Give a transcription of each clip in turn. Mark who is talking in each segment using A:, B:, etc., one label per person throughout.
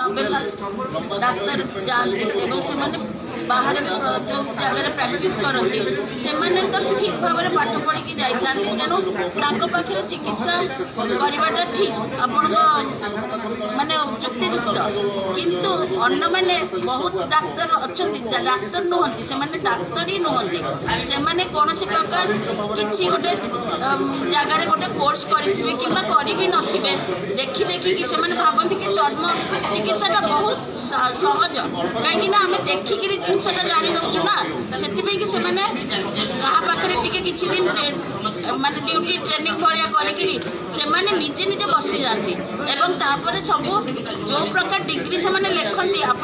A: 90 doctor जाती बाहर जो जगह प्रैक्टिस करती से तो ठीक भाव में पाठ पढ़ी जाता तेणु पाखे चिकित्सा करवाटा ठीक आपण माने युक्तियुक्त किंतु अन्य मैंने बहुत डाक्तर अच्छा डाक्तर नुहति से डाक्तर ही नुहति से कौन प्रकार किसी गोटे जगार गोटे कोर्स करेंगे कि नथिबे देखी देखिकी से भावती कि चर्म चिकित्साटा बहुत सहज कहीं आम देखिकी जिनसा जानी दौचु ना से पाखे किसी दिन माने ड्यूटी ट्रेनिंग भाया करके निजे निजे बसी जाती तापर सब जो प्रकार डिग्री से लिखती आप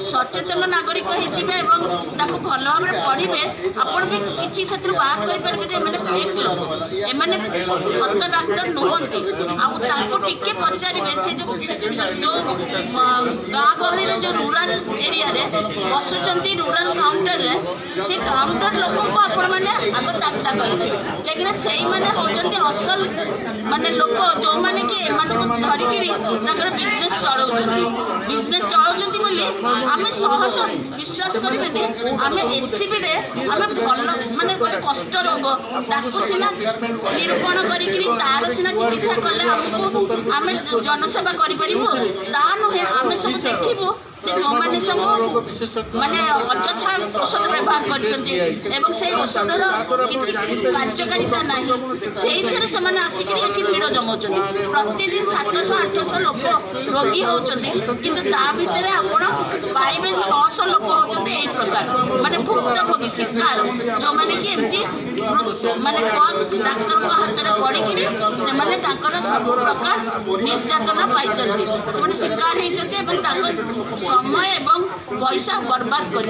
A: सचेतन नागरिक होते भल भाव में पढ़े आपड़ भी किसी से बाहर करेंगे एमने सत डाक्तर नुहति आके पचारे से जो गाँ गहली जो रूराल एरिया बसुंच रूराल काउंटर से काउंटर लोक को आपण मैंने आग ताकता करेंगे कहीं से होती असल माने लोक जो मैंने कि धरिकी बिजनेस चलाउछंती बोली आमे सहज विश्वास करेंगे आम एससीबी आम भल माने गोटे कष्ट रोग ताकू सीना निरूपण करी तार सीना चिकित्सा कले आमको आम जनसेवा करूँ ता नुहे आम सब देखू जो मैंने सब माने अଯଥା औषध व्यवहार कर औषधर किसी कार्यकारिता ना से आसिक भिड़ जमाऊँ प्रतिदिन 700-800 लोक रोगी होती किंतु ता भितर आप पाइबे 600 लोक होती यही प्रकार माने भुक्तभोगी शिकार जो मैंने कि एमती माने डाक्तर हाथ में पड़ी से सब प्रकार निर्यातना पाई शिकार होती समय एवं पैसा बर्बाद कर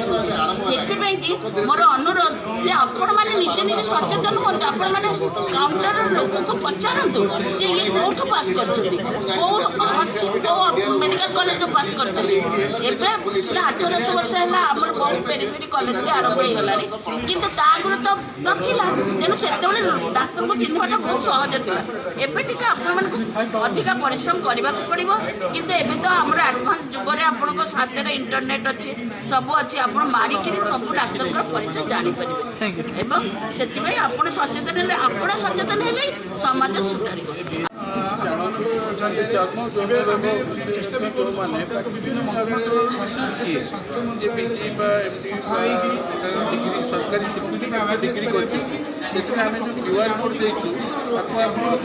A: मोर अनुरोध जे आपण मैंने निजे निजे सचेतन हूँ आपण मैंने काउंटर लोक को पचारतु जे ये कौट पास कर मेडिकल कॉलेज पास कर 8-10 वर्ष है बहुत पेरीफेरी कॉलेज भी आरंभ हो गला कि आगुरी तो नाला तेणु से डाक्तर को चिन्हटा बहुत सहज था एवं टी अधिक परिश्रम करने को पड़ो किंतु एवं तो आम एडभांस जुगरे आपण हाथ में इंटरनेट अच्छी सब अच्छी आप मारिक सब डाक्तर परिचय जानीपर एवं से आप सचेतन हेले समाज सुधार
B: चर्म जो मैंने सरकारी स्वीकृति डिग्री कर जो क्यूआर कोड देचु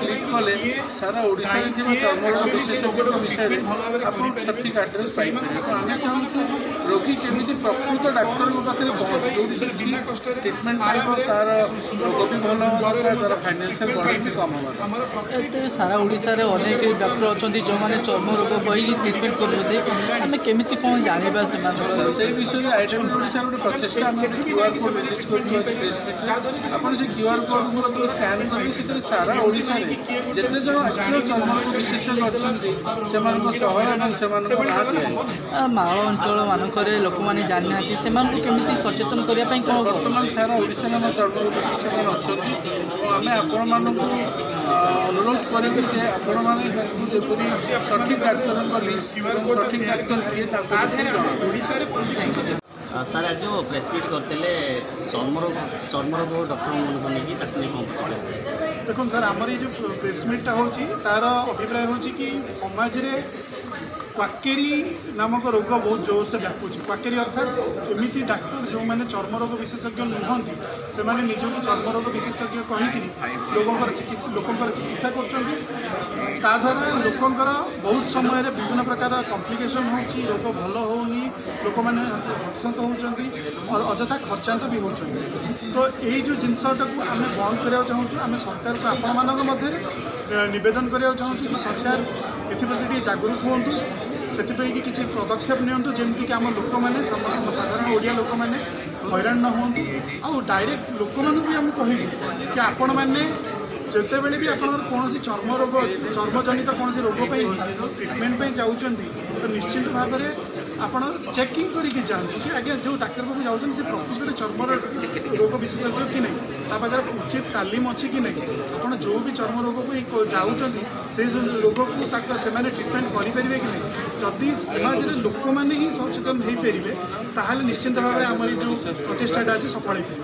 B: क्लिक कले सारा ओडिशा चर्म रोग विशेषज्ञ विषय में आप सठिक आड्रेस पाइपर आम चाहूँ रोगी केमी प्रकृत डाक्तर पाखे पहुँचे जो ठीक ट्रिटमेंट पाइब तार रोग भी भल तार फाइनान्शियल बर्डन भी कम होगा
C: सारा ओडिशा रे अनेक डॉक्टर अच्छा जो मैंने चर्म रोग बही ट्रिटमेंट करें केमी कौन जानवा से
B: विषय में आइडेंटिफिकेशन गोटे प्रचेषा आम क्यूआर कोड रिलीज कर क्यूआर कोड को स्कान करेंगे सारा ओडिशा रे जिते जन एक्चुअल चर्म रोग विशेषज्ञ अच्छा से
C: माल अंचल मानक लोक मैंने जानी ना से सचेतन करने कौन
B: बर्तमान सारा ओडिशा में चर्म रोग विशेषज्ञ अच्छा आम आपण अनुरोध करेंगे जे आपण मैंने सठिक डाक्तर सठिक डाक्तर किए
D: सर आज जो प्रेसमिट करते चर्म रोग डॉक्टर नहीं
E: देखो सर आमर ये जो प्रेसमिटा हो तार अभिप्राय हो कि समाज रे क्वाकेरी नामक रोग बहुत जोर से व्यापुची क्वाकेरी अर्थात एमती डाक्तर जो मैंने चर्म रोग विशेषज्ञ नुहति से निजक चर्म रोग विशेषज्ञ कहीकि लोकंर चिकित्सा कर लोकंर बहुत समय विभिन्न प्रकार कॉम्प्लिकेशन होची रोग भल होनी लोक मैंने हतसंत होती और अଯଥା खर्चांत भी होती तो यही जो जिनसटा को आम बंद करने चाहूँ आम सरकार को आपण मध्य नवेदन करने चाहूँ कि सरकार एप्रति जागरूक हूँ से किसी पदक्षेप नियंतु जमीक कि आम लोक मैंने साधारण ओडिया लोक मैंने हैरान न हूँ आउ डायरेक्ट लोक मानू भी आम कहूँ कि आपण मैंने जिते बड़े भी आप कौन चर्म रोग चर्मजनित कौन रोग ट्रिटमेंट जाऊँच तो निश्चित भाव में ଆପଣ ଚେକିଂ କରିକି ଯାଆନ୍ତୁ କି ଆଜ୍ଞା ଯେଉଁ ଡାକ୍ତର ପାଖକୁ ଯାଉଛନ୍ତି ସେ ପ୍ରକୃତରେ ଚର୍ମର ରୋଗ ବିଶେଷଜ୍ଞ କି ନାହିଁ, ତା ପାଖରେ ଉଚିତ ତାଲିମ ଅଛି କି ନାହିଁ। ଆପଣ ଯେଉଁ ବି ଚର୍ମ ରୋଗକୁ ଯାଉଛନ୍ତି ସେଇ ରୋଗକୁ ସେମାନେ ଟ୍ରିଟମେଣ୍ଟ କରିପାରିବେ କି ନାହିଁ। ଯଦି ସମାଜରେ ଲୋକମାନେ ହିଁ ସଚେତନ ହେଇପାରିବେ ତାହେଲେ ନିଶ୍ଚିନ୍ତ ଭାବରେ ଆମର ଏଇ ଯେଉଁ ପ୍ରଚେଷ୍ଟାଟା ଅଛି ସଫଳ ହେଇପାରିବ।